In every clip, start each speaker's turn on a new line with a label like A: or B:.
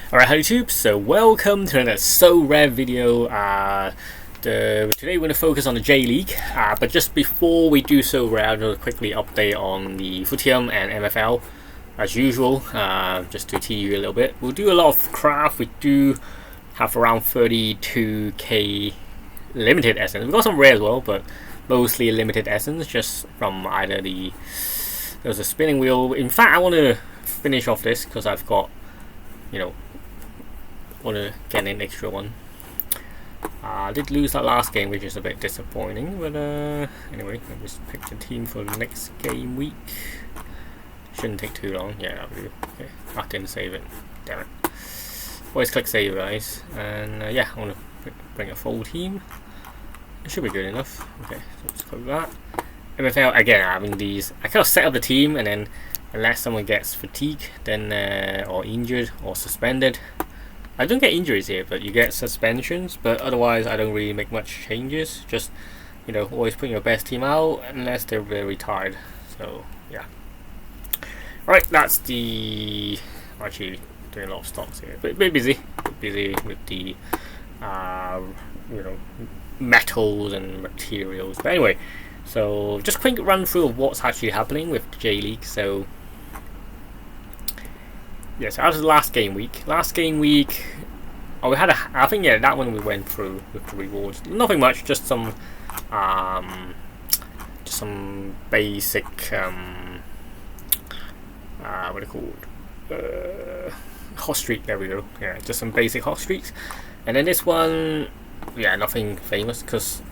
A: Alright, hi YouTube, so welcome to another Sorare video. Today we're going to focus on the J League, but just before we do so, we're going to quickly update on the Futium and MFL as usual, just to tease you a little bit. We'll do a lot of craft. We do have around 32k limited essence. We've got some rare as well, but mostly limited essence, just from either there's a spinning wheel. In fact, I want to finish off this because I've got, want to get an extra one. I did lose that last game, which is a bit disappointing, but anyway, I just picked a team for the next game week. Shouldn't take too long. Yeah, that'll do. Okay, I didn't save it. Damn it. Always click save, guys. And yeah, I want to bring a full team. It should be good enough. Okay, so let's click that. MFL, again, having these, I kind of set up the team, and then unless someone gets fatigued, then or injured or suspended. I don't get injuries here, but you get suspensions. But otherwise, I don't really make much changes. Just, always putting your best team out unless they're very tired. So yeah. Right, that's the. Actually, doing a lot of stocks here. But a bit busy. With the, metals and materials. But anyway, so just a quick run through of what's actually happening with J League. So. Yeah, so after the last game week, oh, we had I think that one we went through with the rewards. Nothing much, just some basic what are they called? Hot streak. There we go. Yeah, just some basic hot streaks. And then this one, yeah, nothing famous because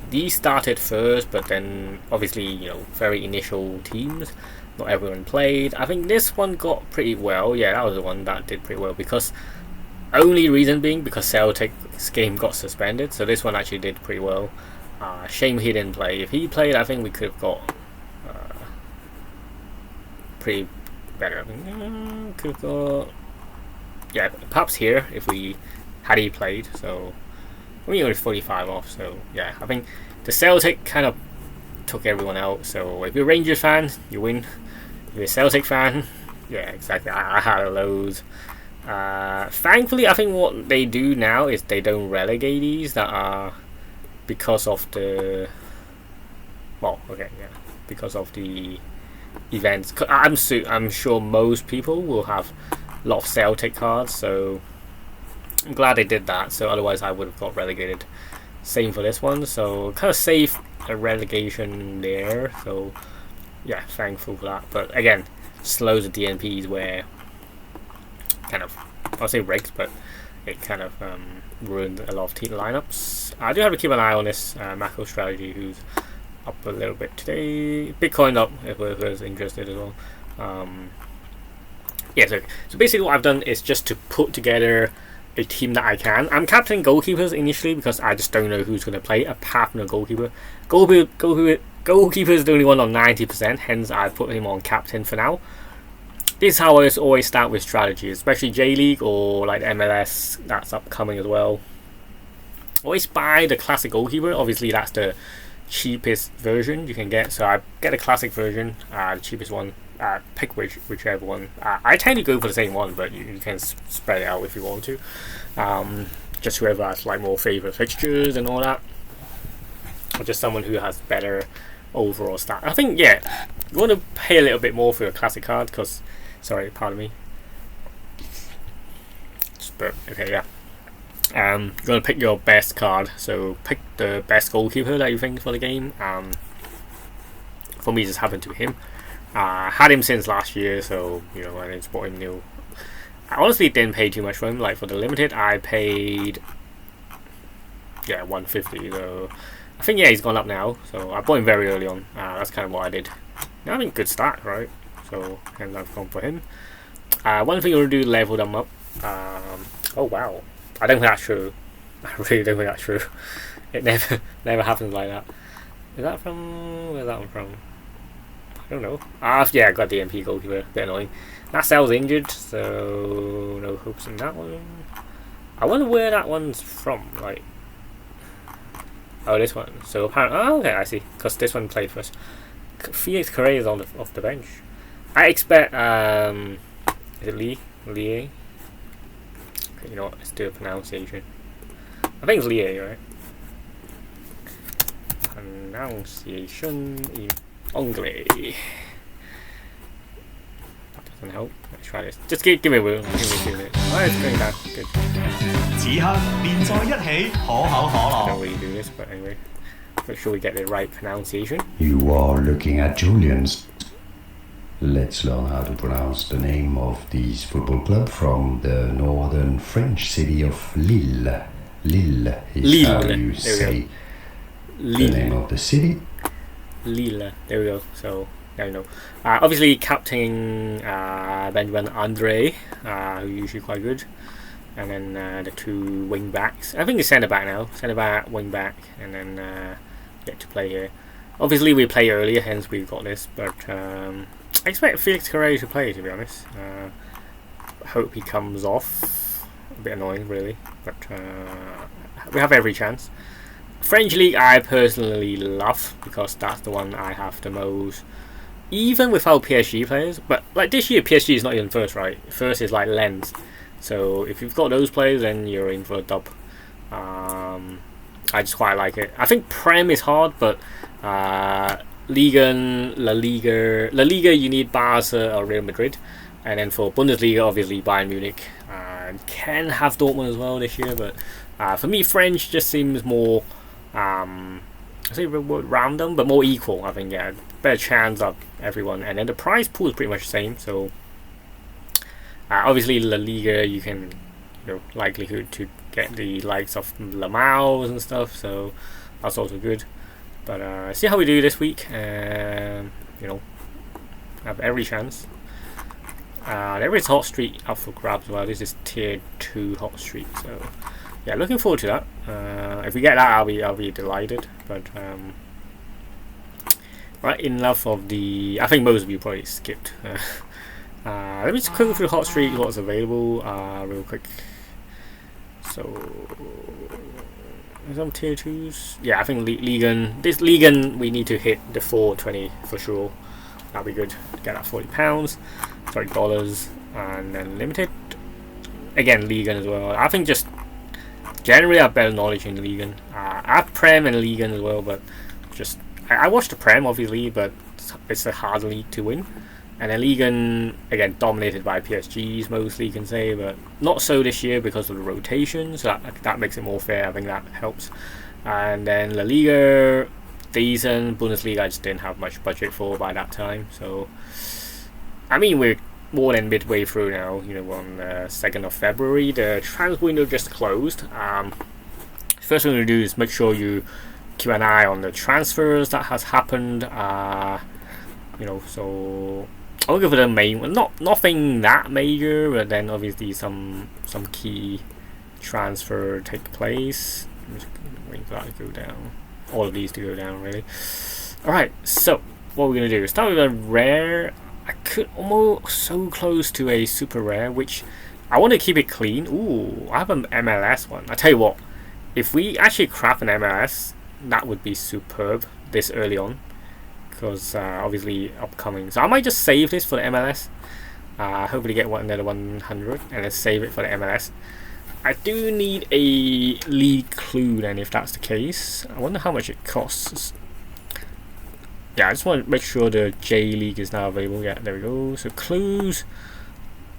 A: these started first, but then obviously very initial teams. Not everyone played. I think this one got pretty well. Yeah, that was the one that did pretty well because only reason being because Celtic's game got suspended. So this one actually did pretty well. Shame he didn't play. If he played, I think we could have got pretty better. I think could have got, yeah, perhaps here if we had he played. So we only 45 off. So yeah, I think the Celtic kind of took everyone out. So if you're a Rangers fan, you win. If you're a Celtic fan, yeah, exactly. I had a loads. Thankfully, I think what they do now is they don't relegate these that are because of the. Well, okay, yeah, because of the events. I'm sure most people will have a lot of Celtic cards, so I'm glad they did that. So otherwise, I would have got relegated. Same for this one. So kind of safe a relegation there, so yeah, thankful for that. But again, slows the DNPs where kind of, I'll say rigged, but it kind of ruined a lot of team lineups. I do have to keep an eye on this macro strategy, who's up a little bit today. Bitcoin up if whoever's interested as well. Yeah, so basically what I've done is just to put together a team that I can. I'm captaining goalkeepers initially because I just don't know who's going to play apart from the goalkeeper. Goalkeeper is the only one on 90%, hence I put him on captain for now. This is how I always start with strategy, especially J League or like MLS that's upcoming as well. Always buy the classic goalkeeper. Obviously that's the cheapest version you can get, so I get a classic version, the cheapest one. Pick whichever one. I tend to go for the same one, but you can spread it out if you want to. Just whoever has like more favorite fixtures and all that, or just someone who has better overall stat. I think you want to pay a little bit more for your classic card because, sorry, pardon me. Okay, yeah. You're gonna pick your best card, so pick the best goalkeeper that you think for the game. For me, it just happened to be him. Had him since last year, so I didn't support him new. I honestly didn't pay too much for him. Like for the limited, I paid 150. So I think he's gone up now. So I bought him very early on. That's kind of what I did. Now I think good start, right? So and I've gone for him. One thing we'll do, level them up. Oh wow, I don't think that's true. I really don't think that's true. It never happens like that. Is that from? Where's that one from? I don't know. Yeah, I got the MP goalkeeper. A bit annoying. Nacel's injured, so no hopes in that one. I wonder where that one's from. Like, oh, this one. So apparently, okay, I see. Because this one played first. Felix Correa is off the bench. I expect is it Lee? You know what? Let's do a pronunciation. I think it's Lie, right? Pronunciation in Anglais. That doesn't help. Let's try this. Just give me a word. Give me 2 minutes. Oh, it's going down. Good.
B: 此刻連在一起，可口可
A: I
B: 樂。
A: don't really do this, but anyway. Make sure we get the right pronunciation.
C: You are looking at Julian's. Let's learn how to pronounce the name of this football club from the northern French city of Lille. Lille is
A: Lille.
C: how
A: There
C: you
A: we
C: say
A: Lille.
C: the name of the city.
A: Lille. There we go. So, there you know. Obviously, captaining Benjamin Andre, who's usually quite good. And then the 2 wing backs. I think it's centre back now. Centre back, wing back, and then get to play here. Obviously, we play earlier, hence we got this. But I expect Felix Carré to play, to be honest. I hope he comes off. A bit annoying, really. But we have every chance. French League, I personally love because that's the one I have the most. Even without PSG players, but like this year, PSG is not even first, right? First is like Lens. So if you've got those players, then you're in for a dub. I just quite like it. I think Prem is hard, but Liga, La Liga, you need Barca or Real Madrid, and then for Bundesliga, obviously Bayern Munich. Can have Dortmund as well this year, but for me, French just seems more, I say random, but more equal. I think better chance of everyone, and then the prize pool is pretty much the same. So. Obviously, La Liga, you can, likelihood to get the likes of Lamau and stuff, so that's also good. But see how we do this week, have every chance. There is Hot Street up for grabs as well. This is Tier 2 Hot Street, so yeah, looking forward to that. If we get that, I'll be delighted. But right, enough of the. I think most of you probably skipped. Let me just go through Hot Street, what's available, real quick. So, some tier 2s. Yeah, I think Ligan. This Ligan, we need to hit the 420 for sure. That'll be good. Get that £40. Sorry, dollars. And then limited. Again, Ligan as well. I think just generally I have better knowledge in Ligan. I have Prem and Ligan as well, but just. I watched the Prem obviously, but it's a hard league to win. And then Ligan, again, dominated by PSGs mostly, you can say, but not so this year because of the rotation, so that makes it more fair. I think that helps. And then La Liga, decent. Bundesliga, I just didn't have much budget for by that time. So, I mean, we're more than midway through now, on the 2nd of February. The transfer window just closed. First thing to do is make sure you keep an eye on the transfers that has happened. So I'll give it a main one. Nothing that major, but then obviously some key transfer take place. I'm just waiting for that to go down. All of these to go down, really. Alright, so what we're gonna do is start with a rare. I could almost so close to a super rare, which I want to keep it clean. Ooh, I have an MLS one. I tell you what, if we actually craft an MLS, that would be superb this early on. Because obviously upcoming, so I might just save this for the MLS. Hopefully get another 100 and then save it for the MLS. I do need a league clue then, if that's the case. I wonder how much it costs. Yeah, I just want to make sure the J League is now available. Yeah, there we go. So clues.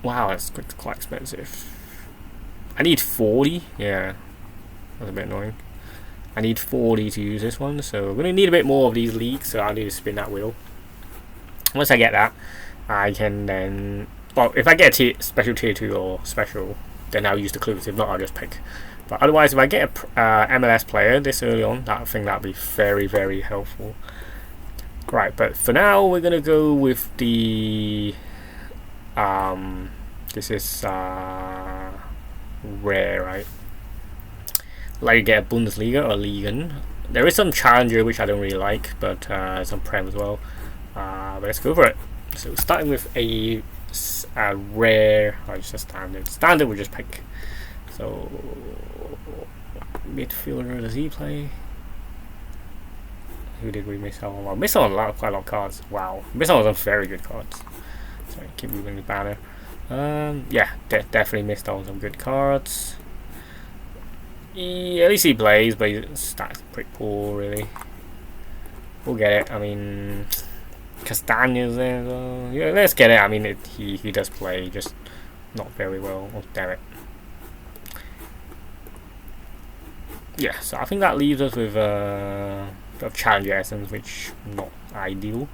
A: Wow, that's quite expensive. I need 40. Yeah, that's a bit annoying. I need 40 to use this one, so we're going to need a bit more of these leagues, so I'll need to spin that wheel. Once I get that, I can then... Well, if I get a special tier 2 or special, then I'll use the clues. If not, I'll just pick. But otherwise, if I get a MLS player this early on, I think that'll be very, very helpful. Right, but for now, we're going to go with the... this is rare, right? Like you get a Bundesliga or Ligen. There is some Challenger which I don't really like, but some Prem as well. But let's go for it. So starting with a rare, or just a standard. Standard we just pick. So midfielder, does he play? Who did we miss out on? Well, missed on quite a lot of cards. Wow, missed on some very good cards. Sorry, keep moving the banner. Yeah, definitely missed on some good cards. At least he plays, but his stats pretty poor, really. We'll get it. I mean, Castaña's there, so yeah, let's get it. I mean, he does play, just not very well. Oh, damn it. Yeah, so I think that leaves us with a bit of Challenger Essence, which not ideal.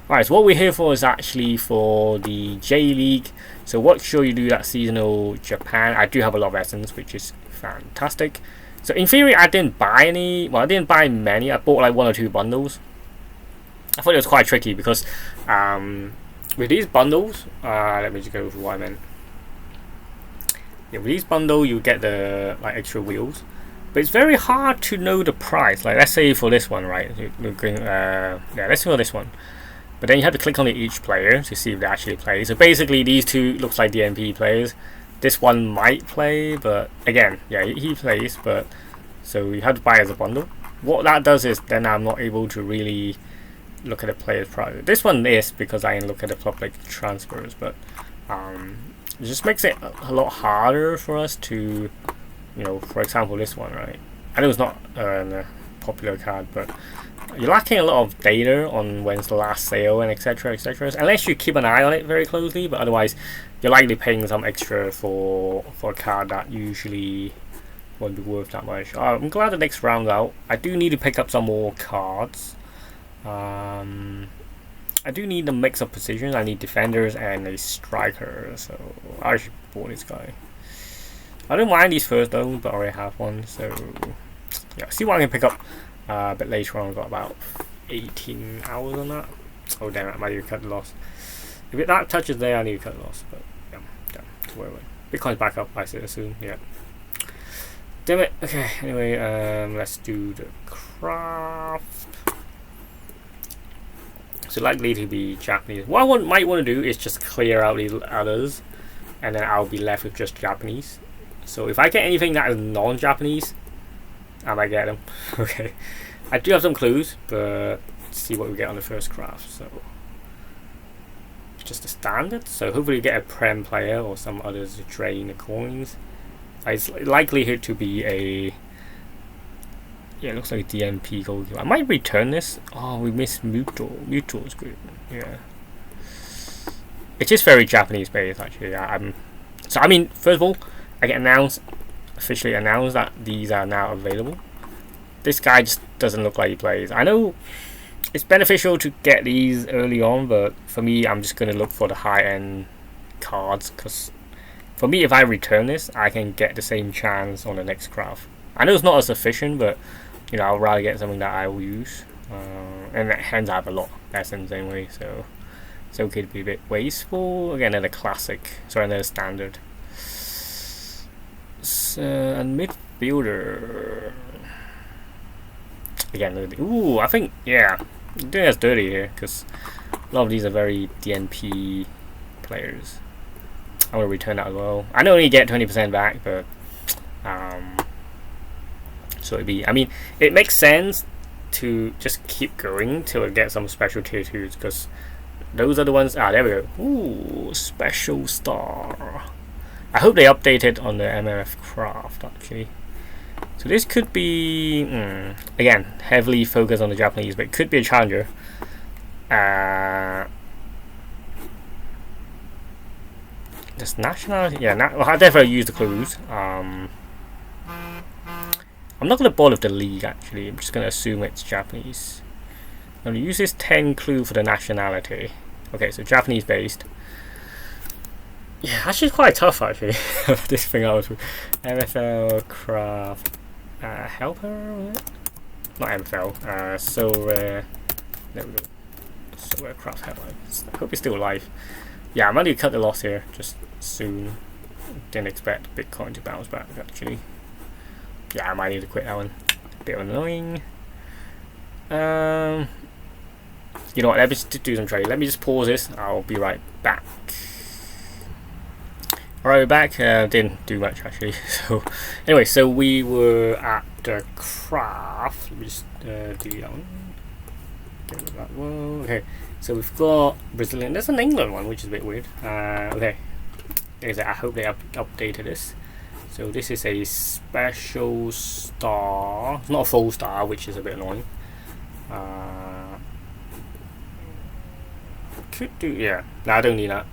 A: Alright, so what we're here for is actually for the J League. So what show you do that seasonal Japan? I do have a lot of Essence, which is fantastic. So in theory, I didn't buy any. Well, I didn't buy many. I bought like 1 or 2 bundles. I thought it was quite tricky because with these bundles, let me just go over what I meant. Yeah, with these bundles, you get the like extra wheels. But it's very hard to know the price. Like, let's say for this one, right? Yeah, let's say for this one. But then you have to click on each player to see if they actually play. So basically, these two looks like DNP players. This one might play, but again, yeah, he plays. But so you have to buy as a bundle. What that does is then I'm not able to really look at the player's price. This one is because I can look at the public transfers, but it just makes it a lot harder for us to. You know, for example, this one, right? I know it's not a popular card, but you're lacking a lot of data on when's the last sale and etc. etc. Unless you keep an eye on it very closely, but otherwise, you're likely paying some extra for a card that usually won't be worth that much. I'm glad the next round's out. I do need to pick up some more cards. I do need a mix of positions. I need defenders and a striker, so I should bought this guy. I don't mind these first though, but I already have one, so yeah, see what I can pick up a bit later on. I've got about 18 hours on that. Oh damn it, I might need to cut the loss. If that touches there, I need to cut the loss, but yeah, whatever. Bitcoin's back up, I assume, yeah. Damn it, okay, anyway, let's do the craft. So likely to be Japanese. What I might want to do is just clear out these others, and then I'll be left with just Japanese. So if I get anything that is non-Japanese, I might get them. Okay, I do have some clues, but let's see what we get on the first craft. So just a standard. So hopefully you get a Prem player or some others to drain the coins. It's likelihood to be a yeah, it looks like a DNP goalkeeper. I might return this. Oh, we missed Mutual. Mutual is good. Yeah, it's just very Japanese based actually. Yeah, so I mean, first of all, I get officially announced that these are now available. This guy just doesn't look like he plays. I know it's beneficial to get these early on, but for me, I'm just going to look for the high-end cards, because for me, if I return this, I can get the same chance on the next craft. I know it's not as efficient, but you know, I'll rather get something that I will use. And hence I have a lot of essence anyway, so it's okay to be a bit wasteful. Again, another classic, sorry, another standard. And midfielder. Again, ooh, I think, yeah, I think that's dirty here, because a lot of these are very DNP players. I want to return that as well. I know you get 20% back, but so it'd be, I mean, it makes sense to just keep going till it gets some special tier 2s, because those are the ones. There we go. Ooh, special star. I hope they updated on the MMF craft actually. So this could be again heavily focused on the Japanese, but it could be a challenger. This nationality, yeah. Well, I definitely use the clues. I'm not going to bother with the league actually. I'm just going to assume it's Japanese. I'm going to use this 10 clue for the nationality. Okay, so Japanese based. Yeah, actually quite tough actually. This thing I was with. MFL craft helper, not MFL. Sorare. There we go. Sorare craft helper. I hope he's still alive. Yeah, I'm going to cut the loss here just soon. Didn't expect Bitcoin to bounce back actually. Yeah, I might need to quit that one. A bit annoying. You know what? Let me just do some trade. Let me just pause this. I'll be right back. Alright, we're back. Didn't do much actually. So, anyway, so we were at the craft. Let me just do that one. Get rid of that one. Okay, so we've got Brazilian. There's an England one, which is a bit weird. Okay, I hope they updated this. So this is a special star, not a full star, which is a bit annoying. Could do, yeah. No, I don't need that.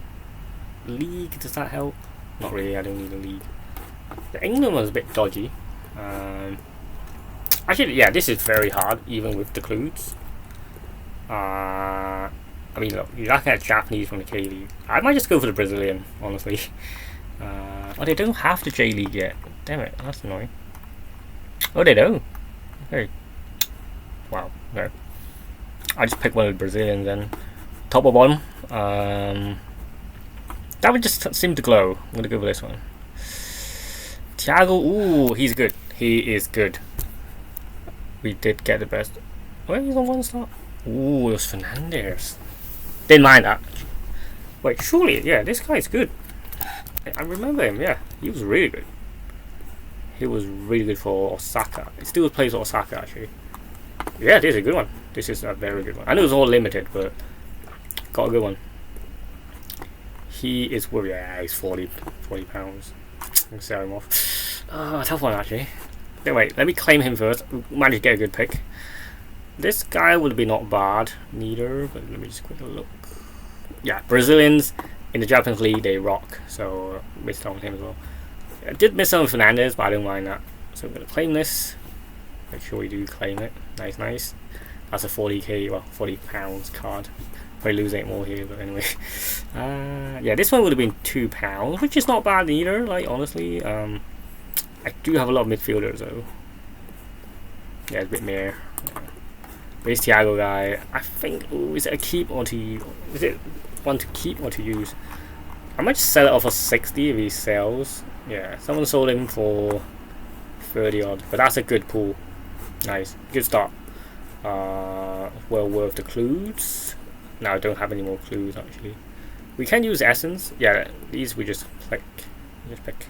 A: League, does that help? Not really, I don't need a league. The England was a bit dodgy. Actually, yeah, this is very hard, even with the clues. I mean, look, you're not at Japanese from the K League. I might just go for the Brazilian, honestly. Oh, they don't have the J League yet. Damn it, that's annoying. Oh, they don't. Okay. Wow. Okay. I just picked one of the Brazilians then. Top or bottom. That would just seem to glow. I'm gonna go for this one. Thiago. Ooh, he's good. He is good. We did get the best. Wait, he's on 1 star. Ooh, it was Fernandez. Didn't mind that. Wait, surely, yeah, this guy's good. I remember him, yeah. He was really good. He was really good for Osaka. He still plays for Osaka, actually. Yeah, this is a good one. This is a very good one. I know it's all limited, but got a good one. He is, well, yeah, he's 40 pounds. I'm gonna sell him off. Tough one, actually. Wait, let me claim him first. Managed to get a good pick. This guy would be not bad, neither, but let me just quickly look. Yeah, Brazilians in the Japanese league, they rock, so missed out on him as well. I did miss out on Fernandez, but I don't mind that. So I'm going to claim this. Make sure we do claim it. Nice, nice. That's a 40k, well, 40 pounds card. Probably lose 8 more here, but anyway. Yeah, this one would have been £2, which is not bad either, like, honestly. I do have a lot of midfielders, though. Yeah, it's a bit mere. Yeah. This Thiago guy, I think, ooh, is it a keep or to use? Is it one to keep or to use? I might just sell it off for 60 if he sells. Yeah, someone sold him for 30 odd, but that's a good pool. Nice, good start. Well worth the clues. Now I don't have any more clues actually. We can use essence. Yeah, these we just click. Just pick.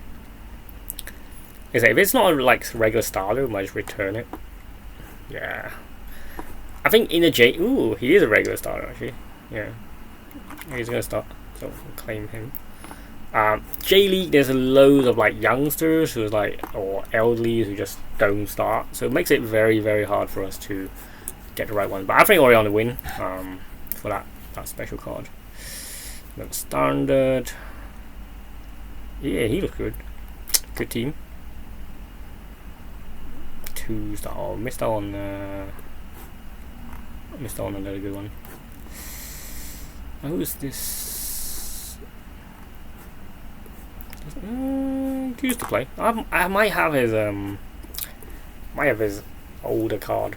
A: Is it, if it's not a, like regular starter, we might just return it. Yeah. I think in a J. Ooh, he is a regular starter actually. Yeah. He's gonna start, so we'll claim him. J League, there's loads of like youngsters who's like, or elderly who just don't start, so it makes it very, very hard for us to get the right one. But I think we're on the win for that special card. Then standard. Yeah, he looks good. Good team. 2 star. Oh, missed out on another good one. Who's this? He used to play. I might have his older card.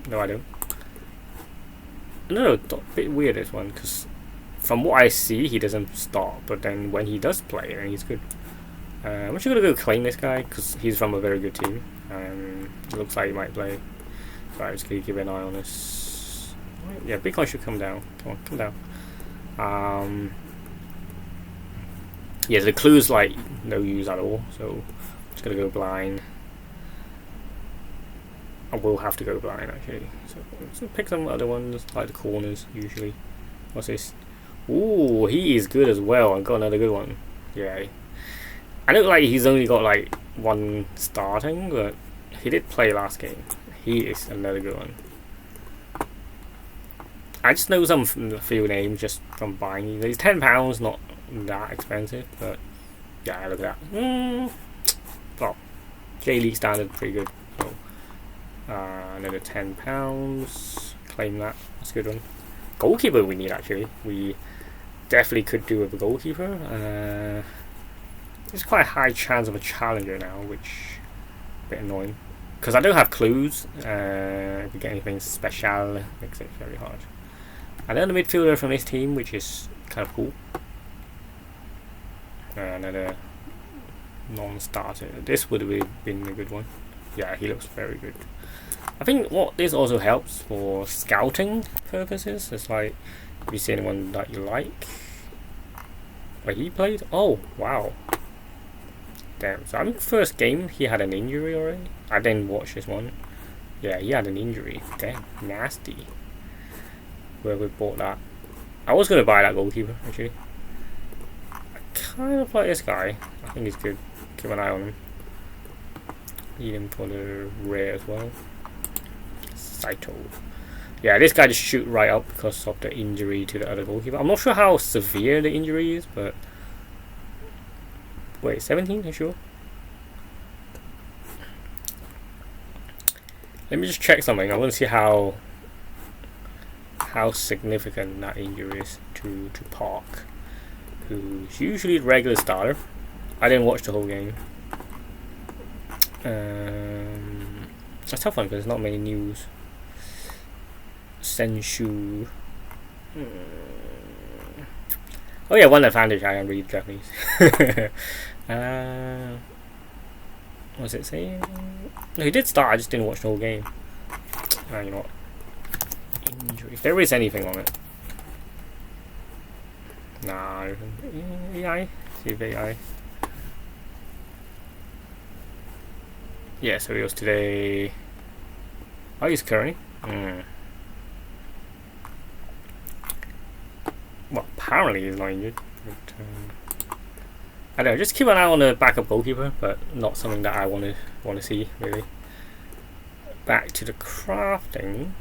A: No, I don't. No, a bit weird this one, because from what I see, he doesn't start, but then when he does play, then he's good. I'm actually gonna go claim this guy because he's from a very good team, and it looks like he might play. So I'm just gonna keep an eye on this. Yeah, Bitcoin should come down. Come on, come down. Yeah, the clue's like no use at all, so I'm just gonna go blind. I will have to go blind actually. So pick some other ones like the corners usually. What's this? Ooh, he is good as well. I got another good one. Yeah. I look like he's only got like 1 starting, but he did play last game. He is another good one. I just know some few names just from buying. He's £10, not that expensive, but yeah, look at that. Well, J League standard, pretty good. So another £10. Claim that. That's a good one. Goalkeeper we need actually. We definitely could do with a goalkeeper. There's quite a high chance of a challenger now, which is a bit annoying. Because I don't have clues. If we get anything special, makes it very hard. Another midfielder from this team, which is kind of cool. Another non-starter. This would have been a good one. Yeah, he looks very good. I think what this also helps for scouting purposes. It's like, if you see anyone that you like. Wait, he played? Oh, wow. Damn. So I think first game he had an injury already. I didn't watch this one. Yeah, he had an injury. Damn, nasty. Whoever bought that. I was gonna buy that goalkeeper actually. I kind of like this guy. I think he's good. Keep an eye on him. Need him for the rare as well. Saito. Yeah, this guy just shoot right up because of the injury to the other goalkeeper. I'm not sure how severe the injury is, but wait, 17? Are you sure? Let me just check something. I want to see how significant that injury is to Park, who's usually the regular starter. I didn't watch the whole game. It's a tough one because there's not many news. Senshu. Oh yeah, one advantage I can read Japanese. What was it saying? No, he did start, I just didn't watch the whole game. You know what? Injury. If there is anything on it. Nah, AI? See if AI. Yeah, so he was today. Oh, he's currently. Well, apparently he's not injured. But, I don't know. Just keep an eye on the backup goalkeeper, but not something that I want to see really. Back to the crafting.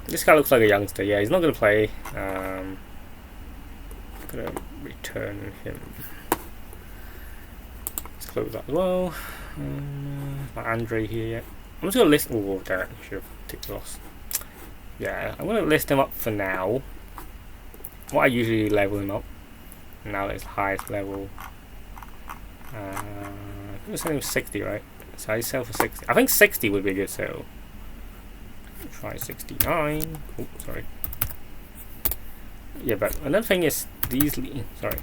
A: This guy looks like a youngster. Yeah, he's not gonna play. I'm gonna return him. Let's close that as well. Not Andre here yet. I'm just gonna list. Oh, Derek should have ticked loss. Yeah, I'm gonna list him up for now. What I usually level him up. Now that it's highest level. I'm gonna sell him 60, right? So I sell for 60. I think 60 would be a good sale. Try 69. Oh, sorry. Yeah, but another thing is these. Sorry,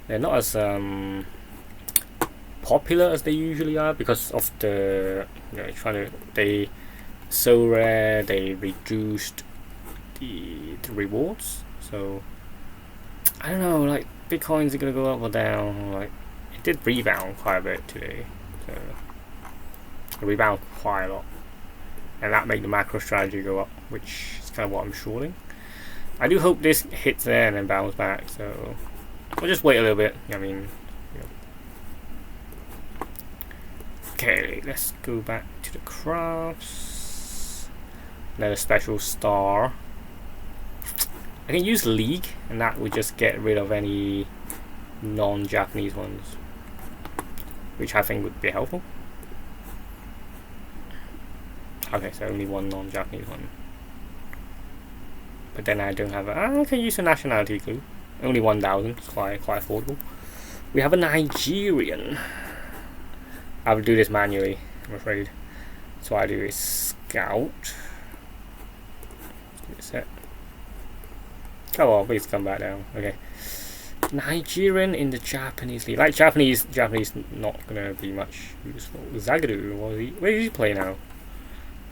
A: they're not as popular as they usually are because of the they so rare. They reduced the rewards. So I don't know. Like Bitcoins are gonna go up or down. Like it did rebound quite a bit today. So it rebounded quite a lot. And that made the macro strategy go up, which is kind of what I'm shorting. I do hope this hits there and then bounce back, so we'll just wait a little bit. I mean, okay, let's go back to the crafts. Another special star. I can use League, and that would just get rid of any non-Japanese ones, which I think would be helpful. Okay, so only one non-Japanese one. But then I don't have I can use a nationality clue. Only 1,000, it's quite affordable. We have a Nigerian. I will do this manually, I'm afraid. So I do is scout. Set. Oh, well, please come back down. Okay. Nigerian in the Japanese league. Like Japanese not gonna be much useful. Zagadu, where does he play now?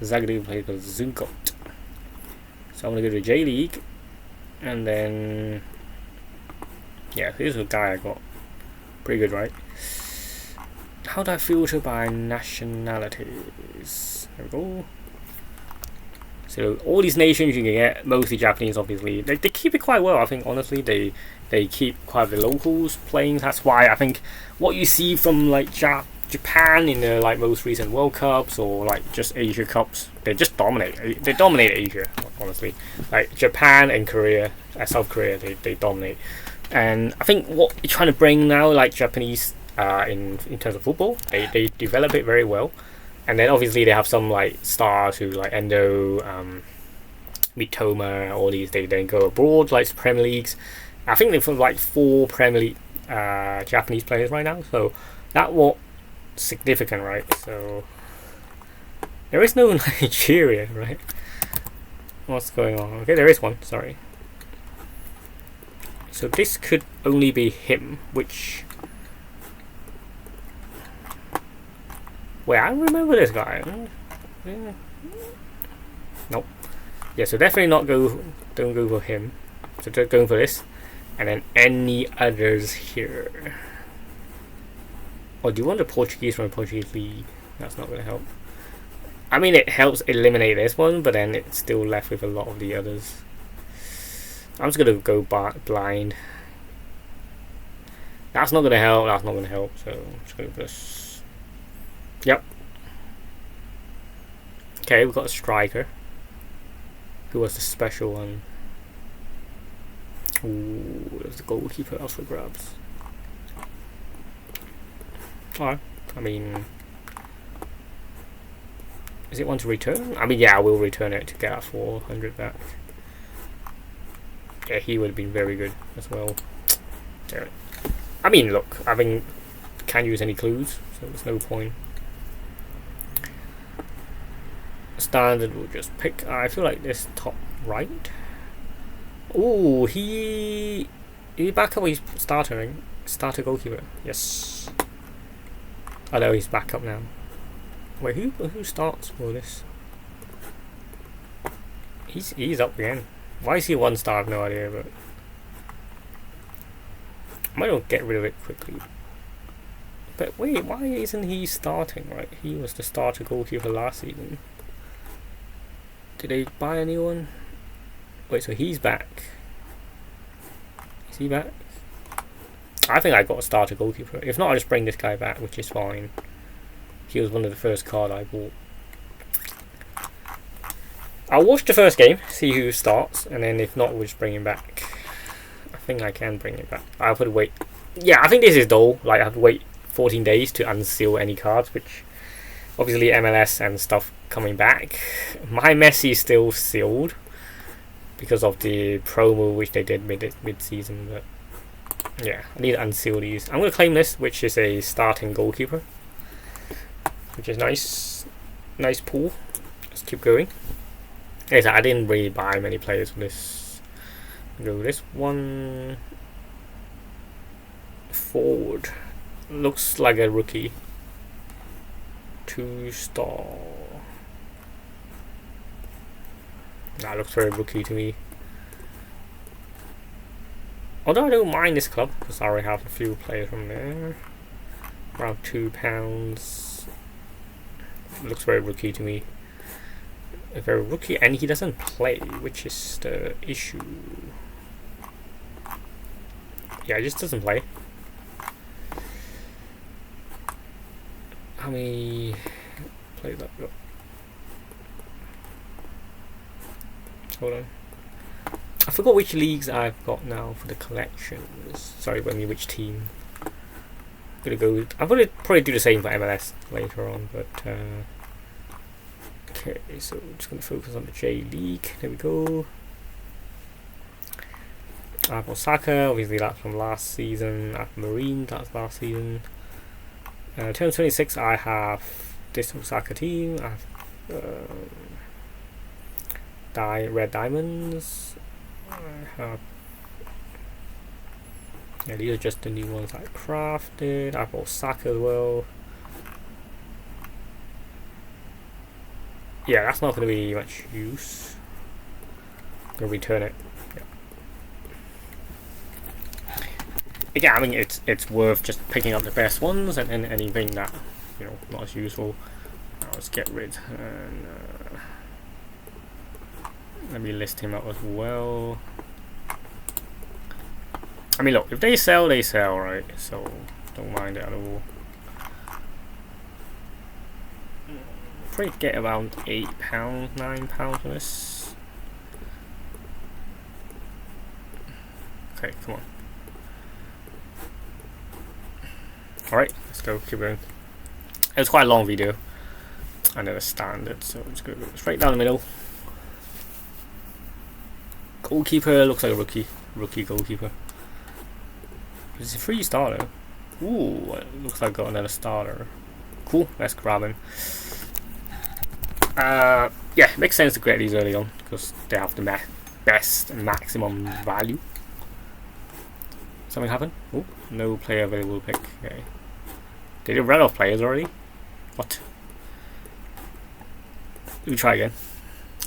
A: Zagadu plays for Zunkot. So I'm gonna go to J League, and then yeah, here's a guy I got. Pretty good, right? How do I filter by nationalities? There we go. So all these nations you can get, mostly Japanese, obviously. They keep it quite well. I think honestly they keep quite the locals playing. That's why I think what you see from like Japan in the like most recent World Cups or like just Asia Cups, they just dominate. They dominate Asia, honestly. Like Japan and Korea, South Korea, they dominate. And I think what you're trying to bring now, like Japanese, in terms of football, they develop it very well. And then obviously they have some like stars who like Endo, Mitoma, all these. They then go abroad like Premier Leagues. I think they've got like 4 Premier League Japanese players right now. So that was significant, right? So there is no Nigeria, right? What's going on? Okay, there is one. Sorry. So this could only be him, which. Wait, I remember this guy. Yeah. Nope. Yeah, so definitely don't go for him. So just going for this. And then any others here. Or do you want the Portuguese from the Portuguese league? That's not going to help. I mean, it helps eliminate this one, but then it's still left with a lot of the others. I'm just going to go blind. That's not gonna help. That's not gonna help. So I'm just gonna put this. Yep. Okay, we've got a striker. Who was the special one? Ooh, there's the goalkeeper up for grabs. Alright. I mean, is it one to return? I mean, yeah, I will return it to get our 400 back. Yeah, he would have been very good as well. Damn it. I mean, look, I mean, can't use any clues, so there's no point. Standard, we'll just pick. I feel like this top right. Ooh, he back up. He's starter goalkeeper. Yes. I know he's back up now. Wait, who starts for this? He's up again. Why is he 1 star? I have no idea, but I might not get rid of it quickly. But wait, why isn't he starting? Right, he was the starter goalkeeper last season. Did they buy a new one? Wait, so he's back. Is he back? I think I got a starter goalkeeper. If not, I'll just bring this guy back, which is fine. He was one of the first cards I bought. I'll watch the first game, see who starts, and then if not, we'll just bring him back. I think I can bring it back. I'll have to wait. Yeah, I think this is dull. Like, I have to wait 14 days to unseal any cards, which obviously MLS and stuff coming back. My Messi is still sealed because of the promo which they did mid-season, but yeah, I need to unseal these. I'm going to claim this, which is a starting goalkeeper, which is nice. Nice pool. Let's keep going. Yes, I didn't really buy many players for this. Go this one. Forward. Looks like a rookie. 2-star. That looks very rookie to me. Although I don't mind this club because I already have a few players from there. Around £2. Looks very rookie to me. A very rookie, and he doesn't play, which is the issue. Yeah, he just doesn't play. How many plays that got? Hold on. I forgot which leagues I've got now for the collections. Sorry, I mean which team. I'm gonna probably do the same for MLS later on, but okay, so I'm just gonna focus on the J League. There we go. I have Osaka, obviously that's from last season. I have Marine, that's last season. 2026, I have this Osaka team. I have Red Diamonds. I have, yeah, these are just the new ones I crafted. I have Osaka as well. Yeah, that's not going to be much use. I'm going to return it. Yeah, I mean it's worth just picking up the best ones, and anything that not as useful, let's get rid. And let me list him up as well. I mean, look, if they sell, they sell, right? So don't mind it at all. Probably get around £8, £9 for this. Okay, come on. Alright, let's go, keep going. It was quite a long video. I know it's standard, so I'm just going to go straight down the middle. Goalkeeper looks like a rookie goalkeeper. It's a free starter. Ooh, it looks like I got another starter. Cool, let's grab him. Yeah, it makes sense to get these early on because they have the best maximum value. Something happened? Oh, no player available to pick. Okay. Did it run off players already? What? Let me try again.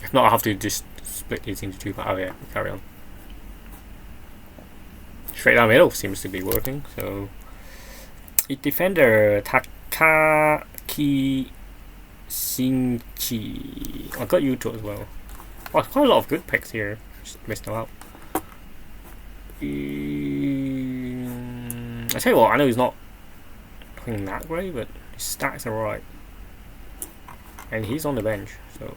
A: If not, I'll have to just split these into two. But oh yeah, carry on. Straight down the middle seems to be working. So, defender Takaki Shinchi. I got Yuto as well. Oh, quite a lot of good picks here. Just missed them out. I tell you what, I know he's not looking that great, but his stats are alright. And he's on the bench, so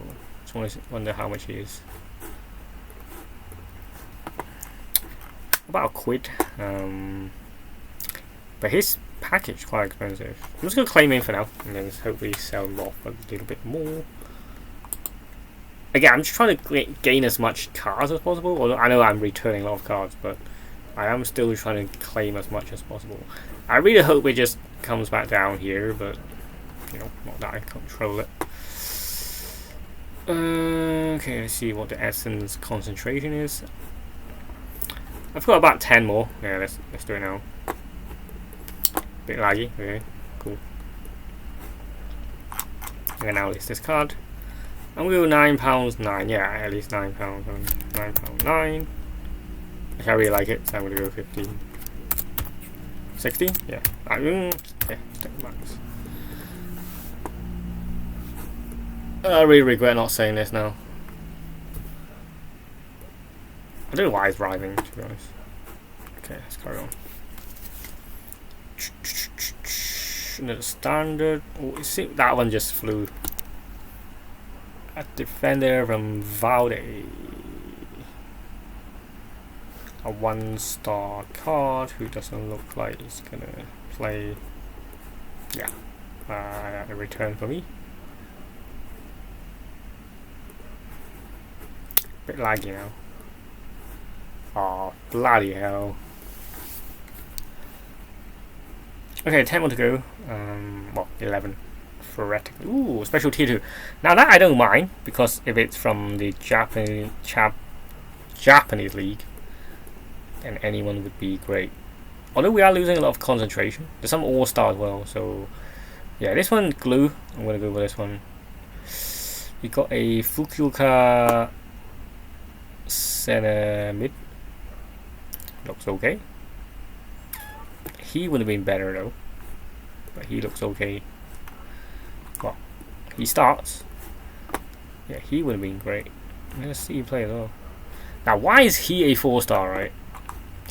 A: I just wonder how much he is. About a quid. But his package quite expensive. I'm just gonna claim him for now, and then hopefully sell him off a little bit more. Again, I'm just trying to gain as much cards as possible. Although I know I'm returning a lot of cards, but I am still trying to claim as much as possible. I really hope it just comes back down here, but you know, not that I control it. Okay, let's see what the essence concentration is. I've got about 10 more. Yeah, let's do it now. Bit laggy. Okay, cool. And now list this card. I'm gonna go £9.9. Yeah, at least £9. £9.9. I really like it, so I'm gonna go 15. 16? Yeah. Yeah, take max. I really regret not saying this now. I don't know why it's rhyming, to be honest. Okay, let's carry on. Another standard. Oh, see, that one just flew. A defender from Valde. A 1-star card who doesn't look like he's gonna play. Yeah. A return for me. Bit laggy now. Oh, bloody hell. Okay, 10 more to go. Well, 11. Theoretically. Ooh, special tier 2. Now that I don't mind, because if it's from the Japanese league, then anyone would be great. Although we are losing a lot of concentration. There's some all-star as well, so yeah, this one glue. I'm gonna go with this one. We got a Fukuoka center mid. Looks okay. He would have been better though, but he looks okay. Well, he starts. Yeah, he would have been great. Let's see him play as well. Now, why is he a 4-star, right?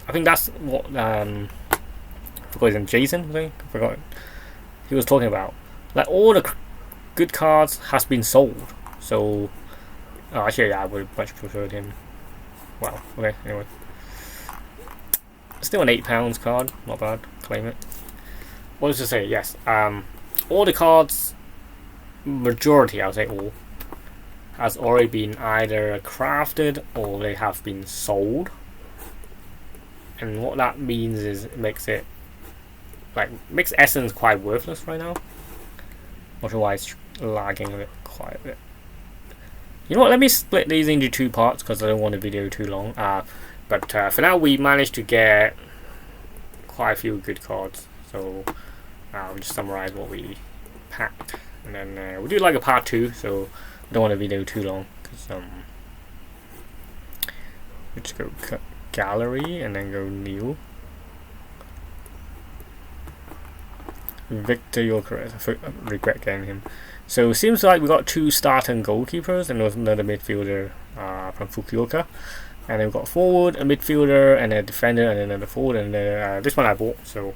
A: I think that's what I forgot his name, Jason. I forgot. He was talking about like all the good cards has been sold. So, actually, yeah, I would have much preferred him. Wow. Okay. Anyway. Still an £8 card, not bad. Claim it. What was to say? Yes. All the cards, majority, I would say all, has already been either crafted or they have been sold. And what that means is it makes Essence quite worthless right now. Not sure why it's lagging a bit, quite a bit. You know what? Let me split these into 2 parts because I don't want the video too long. But for now, we managed to get quite a few good cards. So I'll just summarize what we packed, and then we'll do like a part 2. So I don't want the video too long because we just go gallery and then go new. Victor Gyökeres. I regret getting him. So it seems like we got 2 starting goalkeepers and there was another midfielder from Fukuoka. And then we've got a forward, a midfielder, and a defender, and then another forward, and this one I bought, so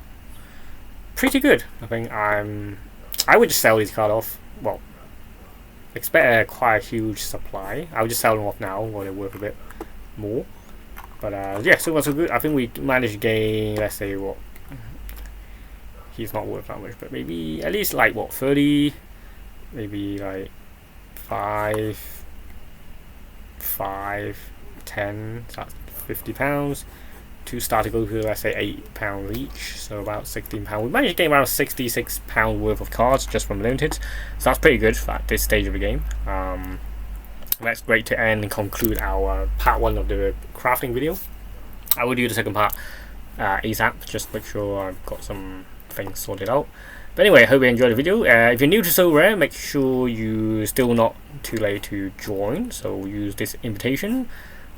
A: pretty good. I think I would just sell these cards off. Well, expect quite a huge supply. I would just sell them off now while they're worth a bit more. But yeah, so far so good. I think we managed to gain, let's say what, he's not worth that much, but maybe at least like what, 30, maybe like 5, 10, so that's £50. 2 starter go to, let's say, £8 each, so about £16. We managed to gain around £66 worth of cards just from limited, so that's pretty good at this stage of the game. That's great to end and conclude our part 1 of the crafting video. I will do the second part ASAP, just make sure I've got some things sorted out. But anyway, I hope you enjoyed the video. If you're new to Sorare, make sure you're still not too late to join, so use this invitation.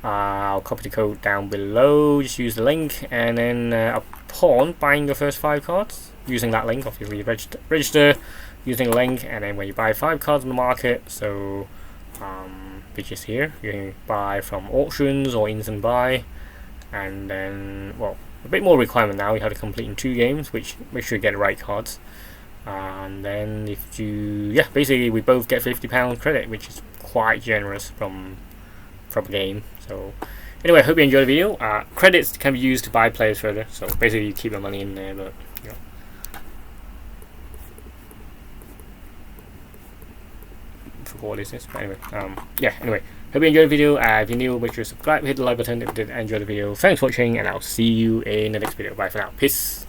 A: I'll copy the code down below, just use the link, and then upon buying your first 5 cards, using that link, obviously register using the link, and then when you buy 5 cards in the market, so which is here, you can buy from auctions or instant buy, and then, well, a bit more requirement now. You have to complete in 2 games, which make sure you get the right cards. And then if you, basically we both get £50 credit, which is quite generous from a game. So anyway, I hope you enjoyed the video. Credits can be used to buy players further, so basically you keep the money in there, but forgot what is this, but anyway, anyway, hope you enjoyed the video. If you're new, make sure to subscribe, hit the like button if you did enjoy the video. Thanks for watching, and I'll see you in the next video. Bye for now. Peace.